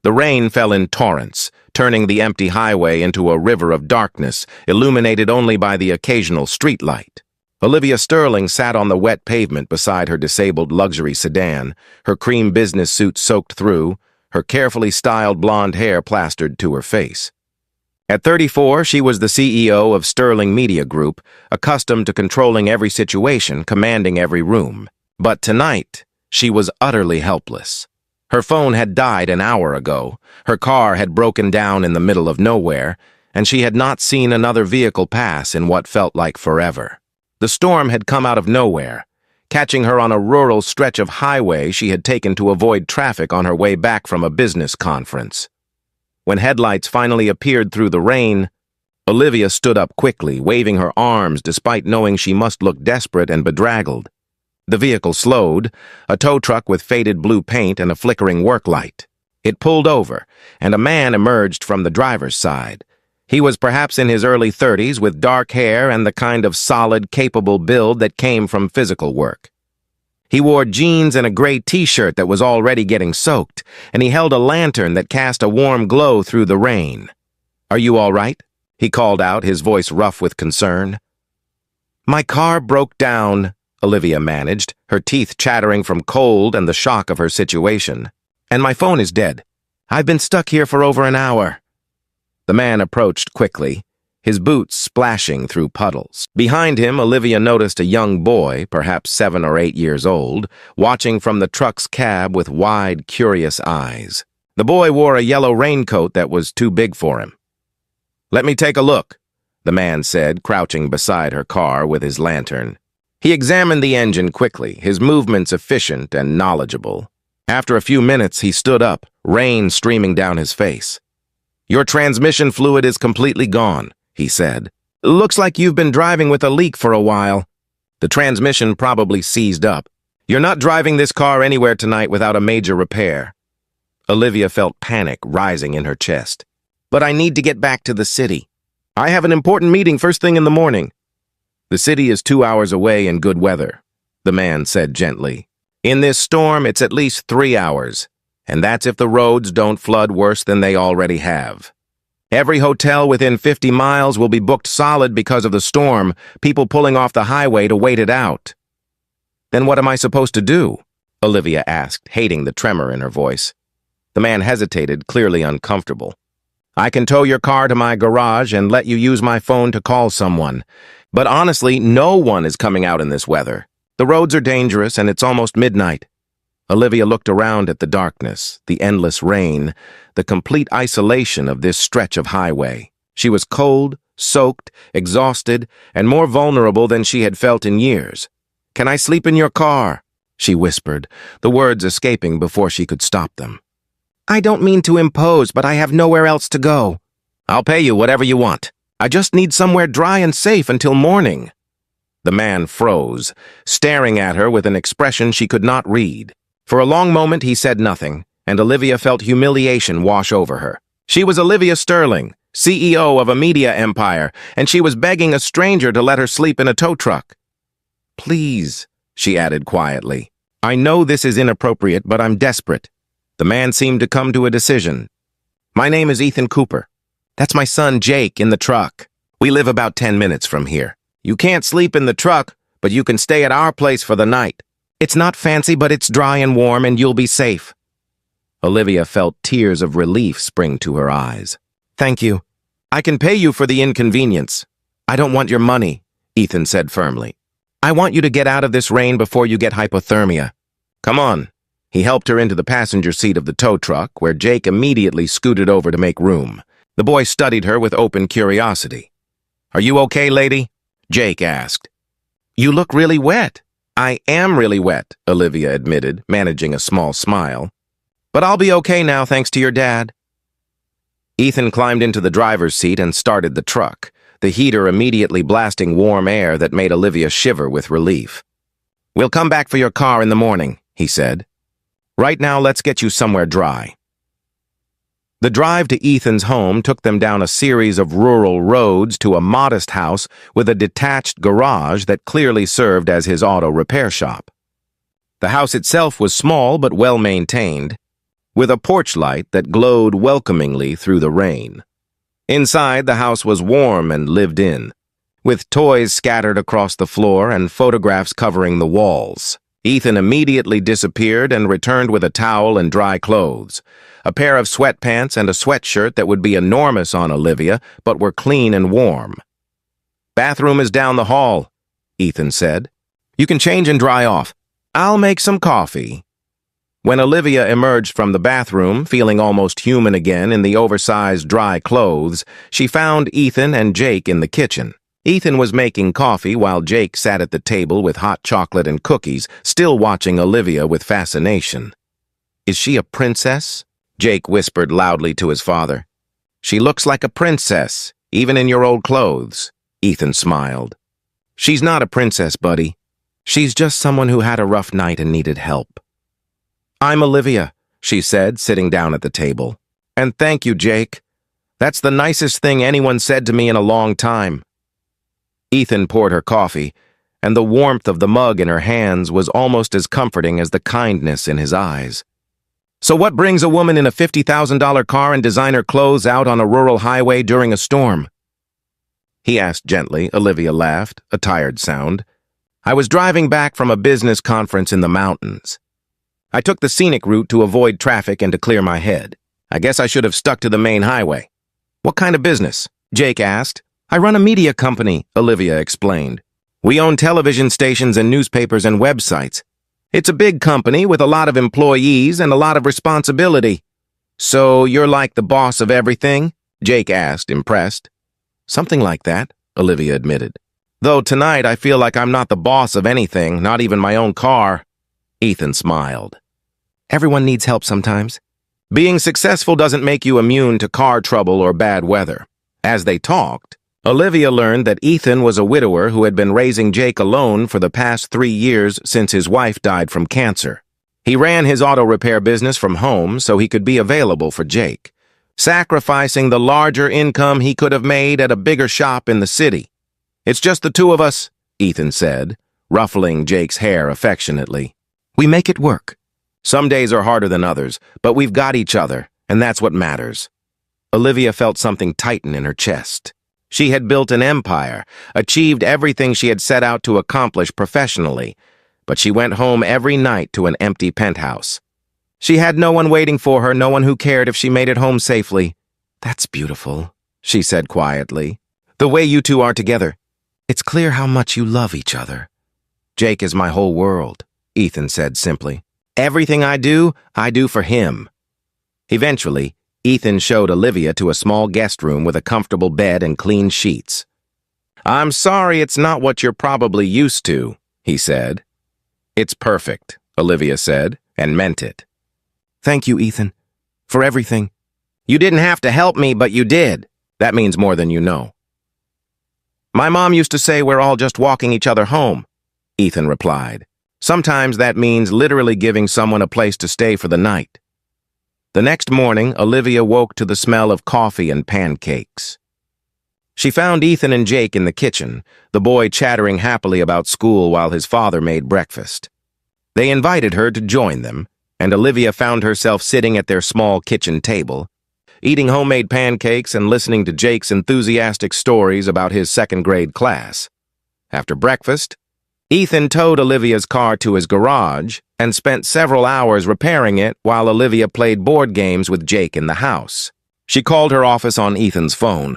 The rain fell in torrents, turning the empty highway into a river of darkness, illuminated only by the occasional streetlight. Olivia Sterling sat on the wet pavement beside her disabled luxury sedan, her cream business suit soaked through, her carefully styled blonde hair plastered to her face. At 34, she was the CEO of Sterling Media Group, accustomed to controlling every situation, commanding every room. But tonight, she was utterly helpless. Her phone had died an hour ago, her car had broken down in the middle of nowhere, and she had not seen another vehicle pass in what felt like forever. The storm had come out of nowhere, catching her on a rural stretch of highway she had taken to avoid traffic on her way back from a business conference. When headlights finally appeared through the rain, Olivia stood up quickly, waving her arms despite knowing she must look desperate and bedraggled. The vehicle slowed, a tow truck with faded blue paint and a flickering work light. It pulled over, and a man emerged from the driver's side. He was perhaps in his early 30s with dark hair and the kind of solid, capable build that came from physical work. He wore jeans and a gray t-shirt that was already getting soaked, and he held a lantern that cast a warm glow through the rain. "Are you all right?" he called out, his voice rough with concern. "My car broke down," Olivia managed, her teeth chattering from cold and the shock of her situation. "And my phone is dead. I've been stuck here for over an hour." The man approached quickly, his boots splashing through puddles. Behind him, Olivia noticed a young boy, perhaps 7 or 8 years old, watching from the truck's cab with wide, curious eyes. The boy wore a yellow raincoat that was too big for him. "Let me take a look," the man said, crouching beside her car with his lantern. He examined the engine quickly, his movements efficient and knowledgeable. After a few minutes, he stood up, rain streaming down his face. "Your transmission fluid is completely gone," he said. "Looks like you've been driving with a leak for a while. The transmission probably seized up. You're not driving this car anywhere tonight without a major repair." Olivia felt panic rising in her chest. "But I need to get back to the city. I have an important meeting first thing in the morning." "The city is 2 hours away in good weather," the man said gently. "In this storm, it's at least 3 hours, and that's if the roads don't flood worse than they already have. Every hotel within 50 miles will be booked solid because of the storm, people pulling off the highway to wait it out." "Then what am I supposed to do?" Olivia asked, hating the tremor in her voice. The man hesitated, clearly uncomfortable. "I can tow your car to my garage and let you use my phone to call someone. But honestly, no one is coming out in this weather. The roads are dangerous and it's almost midnight." Olivia looked around at the darkness, the endless rain, the complete isolation of this stretch of highway. She was cold, soaked, exhausted, and more vulnerable than she had felt in years. "Can I sleep in your car?" she whispered, the words escaping before she could stop them. "I don't mean to impose, but I have nowhere else to go." "I'll pay you whatever you want. I just need somewhere dry and safe until morning." The man froze, staring at her with an expression she could not read. For a long moment he said nothing, and Olivia felt humiliation wash over her. She was Olivia Sterling, CEO of a media empire, and she was begging a stranger to let her sleep in a tow truck. "Please," she added quietly. "I know this is inappropriate, but I'm desperate." The man seemed to come to a decision. "My name is Ethan Cooper. That's my son Jake in the truck. We live about 10 minutes from here. You can't sleep in the truck, but you can stay at our place for the night. It's not fancy, but it's dry and warm, and you'll be safe." Olivia felt tears of relief spring to her eyes. "Thank you. I can pay you for the inconvenience." "I don't want your money," Ethan said firmly. "I want you to get out of this rain before you get hypothermia." "Come on." He helped her into the passenger seat of the tow truck, where Jake immediately scooted over to make room. The boy studied her with open curiosity. "Are you okay, lady?" Jake asked. "You look really wet." "I am really wet," Olivia admitted, managing a small smile. "But I'll be okay now, thanks to your dad." Ethan climbed into the driver's seat and started the truck, the heater immediately blasting warm air that made Olivia shiver with relief. "We'll come back for your car in the morning," he said. "Right now, let's get you somewhere dry." The drive to Ethan's home took them down a series of rural roads to a modest house with a detached garage that clearly served as his auto repair shop. The house itself was small but well-maintained. with a porch light that glowed welcomingly through the rain. Inside, the house was warm and lived in, with toys scattered across the floor and photographs covering the walls. Ethan immediately disappeared and returned with a towel and dry clothes, a pair of sweatpants and a sweatshirt that would be enormous on Olivia, but were clean and warm. "Bathroom is down the hall," Ethan said. "You can change and dry off. I'll make some coffee." When Olivia emerged from the bathroom, feeling almost human again in the oversized dry clothes, she found Ethan and Jake in the kitchen. Ethan was making coffee while Jake sat at the table with hot chocolate and cookies, still watching Olivia with fascination. "Is she a princess?" Jake whispered loudly to his father. "She looks like a princess, even in your old clothes," Ethan smiled. "She's not a princess, buddy. She's just someone who had a rough night and needed help." "I'm Olivia," she said, sitting down at the table. "And thank you, Jake. That's the nicest thing anyone said to me in a long time." Ethan poured her coffee, and the warmth of the mug in her hands was almost as comforting as the kindness in his eyes. "So what brings a woman in a $50,000 car and designer clothes out on a rural highway during a storm?" he asked gently. Olivia laughed, a tired sound. "I was driving back from a business conference in the mountains. I took the scenic route to avoid traffic and to clear my head. I guess I should have stuck to the main highway." "What kind of business?" Jake asked. "I run a media company," Olivia explained. "We own television stations and newspapers and websites. It's a big company with a lot of employees and a lot of responsibility." "So you're like the boss of everything?" Jake asked, impressed. "Something like that," Olivia admitted. "Though tonight I feel like I'm not the boss of anything, not even my own car." Ethan smiled. "Everyone needs help sometimes. Being successful doesn't make you immune to car trouble or bad weather." As they talked, Olivia learned that Ethan was a widower who had been raising Jake alone for the past 3 years since his wife died from cancer. He ran his auto repair business from home so he could be available for Jake, sacrificing the larger income he could have made at a bigger shop in the city. "It's just the two of us," Ethan said, ruffling Jake's hair affectionately. "We make it work. Some days are harder than others, but we've got each other, and that's what matters." Olivia felt something tighten in her chest. She had built an empire, achieved everything she had set out to accomplish professionally, but she went home every night to an empty penthouse. She had no one waiting for her, no one who cared if she made it home safely. "That's beautiful," she said quietly. "The way you two are together. It's clear how much you love each other." "Jake is my whole world," Ethan said simply. "Everything I do for him." Eventually, Ethan showed Olivia to a small guest room with a comfortable bed and clean sheets. "I'm sorry it's not what you're probably used to," he said. "It's perfect," Olivia said, and meant it. "Thank you, Ethan, for everything." "You didn't have to help me, but you did. That means more than you know." "My mom used to say we're all just walking each other home," Ethan replied. "Sometimes that means literally giving someone a place to stay for the night." The next morning, Olivia woke to the smell of coffee and pancakes. She found Ethan and Jake in the kitchen, the boy chattering happily about school while his father made breakfast. They invited her to join them, and Olivia found herself sitting at their small kitchen table, eating homemade pancakes and listening to Jake's enthusiastic stories about his second-grade class. After breakfast, Ethan towed Olivia's car to his garage and spent several hours repairing it while Olivia played board games with Jake in the house. She called her office on Ethan's phone,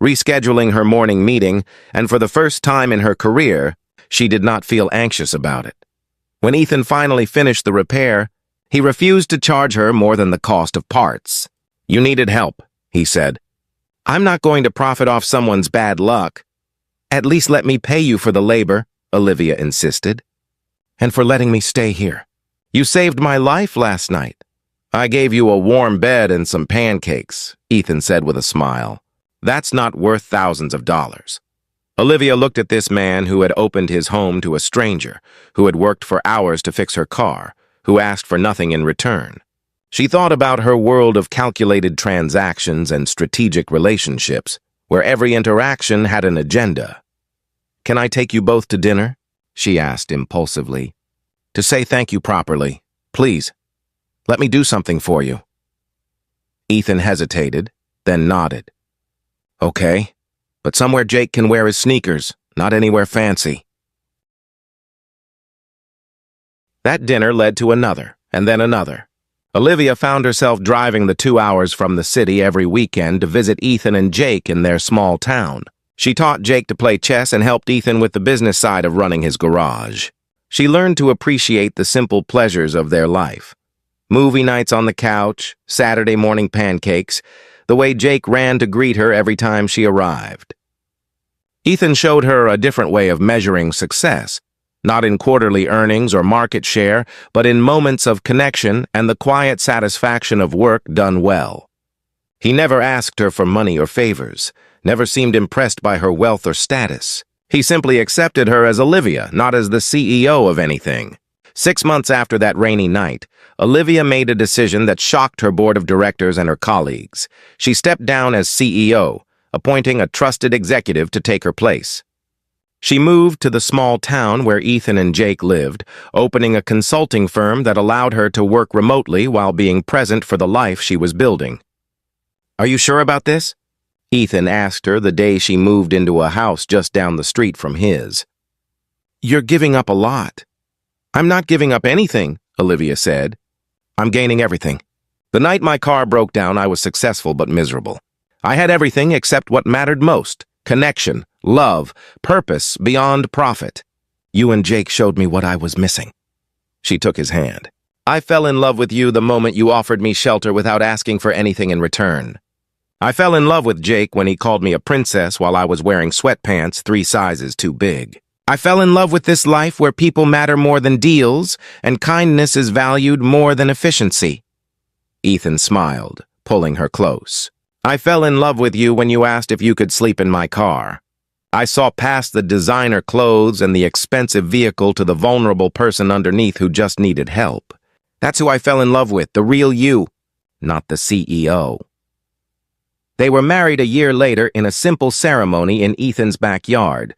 rescheduling her morning meeting, and for the first time in her career, she did not feel anxious about it. When Ethan finally finished the repair, he refused to charge her more than the cost of parts. "You needed help," he said. "I'm not going to profit off someone's bad luck." "At least let me pay you for the labor," Olivia insisted. "And for letting me stay here. You saved my life last night." "I gave you a warm bed and some pancakes," Ethan said with a smile. "That's not worth thousands of dollars." Olivia looked at this man who had opened his home to a stranger, who had worked for hours to fix her car, who asked for nothing in return. She thought about her world of calculated transactions and strategic relationships, where every interaction had an agenda. "Can I take you both to dinner?" she asked impulsively. "To say thank you properly, please." Let me do something for you. Ethan hesitated, then nodded. Okay, but somewhere Jake can wear his sneakers, not anywhere fancy. That dinner led to another, and then another. Olivia found herself driving the 2 hours from the city every weekend to visit Ethan and Jake in their small town. She taught Jake to play chess and helped Ethan with the business side of running his garage. She learned to appreciate the simple pleasures of their life. Movie nights on the couch, Saturday morning pancakes, the way Jake ran to greet her every time she arrived. Ethan showed her a different way of measuring success, not in quarterly earnings or market share, but in moments of connection and the quiet satisfaction of work done well. He never asked her for money or favors, never seemed impressed by her wealth or status. He simply accepted her as Olivia, not as the CEO of anything. 6 months after that rainy night, Olivia made a decision that shocked her board of directors and her colleagues. She stepped down as CEO, appointing a trusted executive to take her place. She moved to the small town where Ethan and Jake lived, opening a consulting firm that allowed her to work remotely while being present for the life she was building. "Are you sure about this?" Ethan asked her the day she moved into a house just down the street from his. "You're giving up a lot." "I'm not giving up anything," Olivia said. "I'm gaining everything. The night my car broke down, I was successful but miserable. I had everything except what mattered most: connection, love, purpose beyond profit. You and Jake showed me what I was missing." She took his hand. "I fell in love with you the moment you offered me shelter without asking for anything in return. I fell in love with Jake when he called me a princess while I was wearing sweatpants 3 sizes too big. I fell in love with this life where people matter more than deals and kindness is valued more than efficiency." Ethan smiled, pulling her close. "I fell in love with you when you asked if you could sleep in my car. I saw past the designer clothes and the expensive vehicle to the vulnerable person underneath who just needed help. That's who I fell in love with, the real you, not the CEO." They were married a year later in a simple ceremony in Ethan's backyard,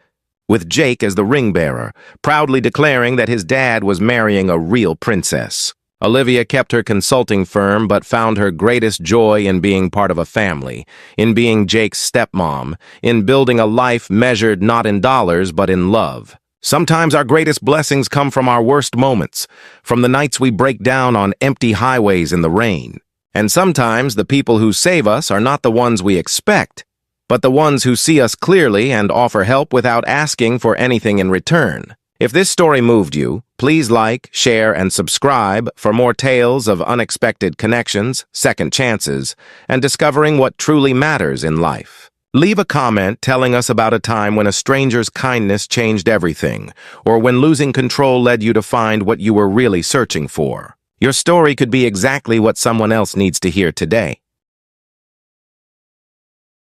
with Jake as the ring bearer, proudly declaring that his dad was marrying a real princess. Olivia kept her consulting firm but found her greatest joy in being part of a family, in being Jake's stepmom, in building a life measured not in dollars but in love. Sometimes our greatest blessings come from our worst moments, from the nights we break down on empty highways in the rain. And sometimes the people who save us are not the ones we expect, but the ones who see us clearly and offer help without asking for anything in return. If this story moved you, please like, share, and subscribe for more tales of unexpected connections, second chances, and discovering what truly matters in life. Leave a comment telling us about a time when a stranger's kindness changed everything, or when losing control led you to find what you were really searching for. Your story could be exactly what someone else needs to hear today.